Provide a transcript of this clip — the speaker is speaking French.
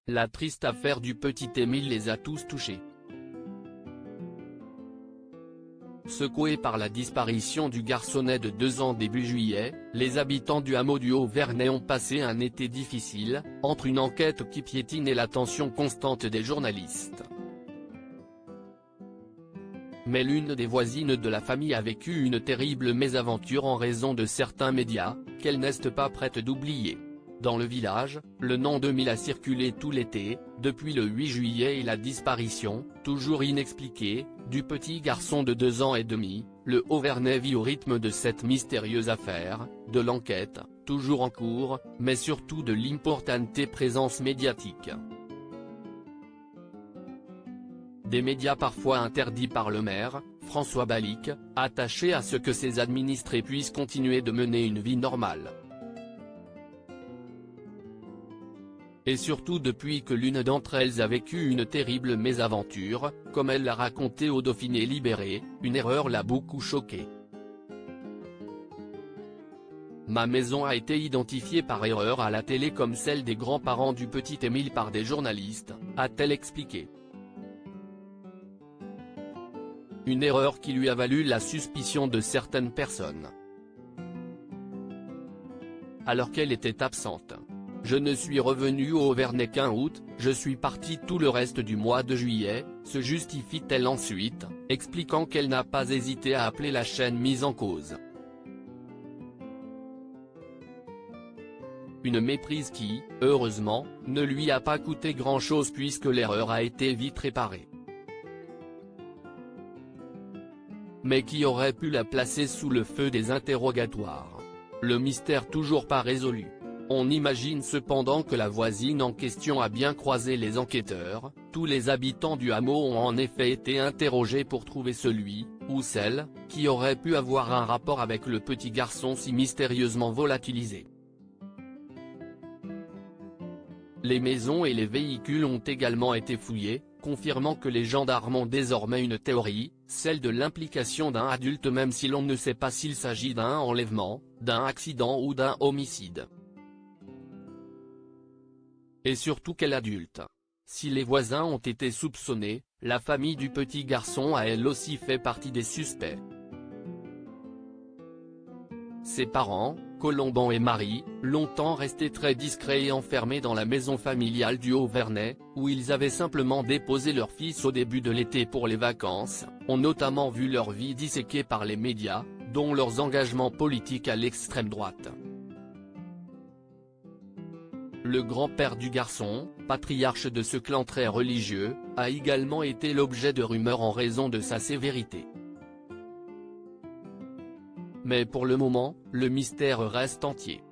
La triste affaire du petit Émile les a tous touchés. Secoués par la disparition du garçonnet de 2 ans début juillet, les habitants du hameau du Haut-Vernay ont passé un été difficile, entre une enquête qui piétine et l'attention constante des journalistes. Mais l'une des voisines de la famille a vécu une terrible mésaventure en raison de certains médias, qu'elle n'est pas prête d'oublier. Dans le village, le nom d'Émile a circulé tout l'été, depuis le 8 juillet et la disparition, toujours inexpliquée, du petit garçon de 2 ans et demi. Le Haut-Vernay vit au rythme de cette mystérieuse affaire, de l'enquête, toujours en cours, mais surtout de l'importante présence médiatique. Des médias parfois interdits par le maire, François Balic, attaché à ce que ses administrés puissent continuer de mener une vie normale. Et surtout depuis que l'une d'entre elles a vécu une terrible mésaventure, comme elle l'a raconté au Dauphiné Libéré, une erreur l'a beaucoup choquée. Ma maison a été identifiée par erreur à la télé comme celle des grands-parents du petit Émile par des journalistes, a-t-elle expliqué. Une erreur qui lui a valu la suspicion de certaines personnes. Alors qu'elle était absente. Je ne suis revenu au Haut-Vernay qu'un août, je suis parti tout le reste du mois de juillet, se justifie-t-elle ensuite, expliquant qu'elle n'a pas hésité à appeler la chaîne mise en cause. Une méprise qui, heureusement, ne lui a pas coûté grand-chose puisque l'erreur a été vite réparée. Mais qui aurait pu la placer sous le feu des interrogatoires. Le mystère toujours pas résolu. On imagine cependant que la voisine en question a bien croisé les enquêteurs, tous les habitants du hameau ont en effet été interrogés pour trouver celui, ou celle, qui aurait pu avoir un rapport avec le petit garçon si mystérieusement volatilisé. Les maisons et les véhicules ont également été fouillés, confirmant que les gendarmes ont désormais une théorie, celle de l'implication d'un adulte même si l'on ne sait pas s'il s'agit d'un enlèvement, d'un accident ou d'un homicide. Et surtout quel adulte. Si les voisins ont été soupçonnés, la famille du petit garçon a elle aussi fait partie des suspects. Ses parents, Colomban et Marie, longtemps restés très discrets et enfermés dans la maison familiale du Haut-Vernay, où ils avaient simplement déposé leur fils au début de l'été pour les vacances, ont notamment vu leur vie disséquée par les médias, dont leurs engagements politiques à l'extrême droite. Le grand-père du garçon, patriarche de ce clan très religieux, a également été l'objet de rumeurs en raison de sa sévérité. Mais pour le moment, le mystère reste entier.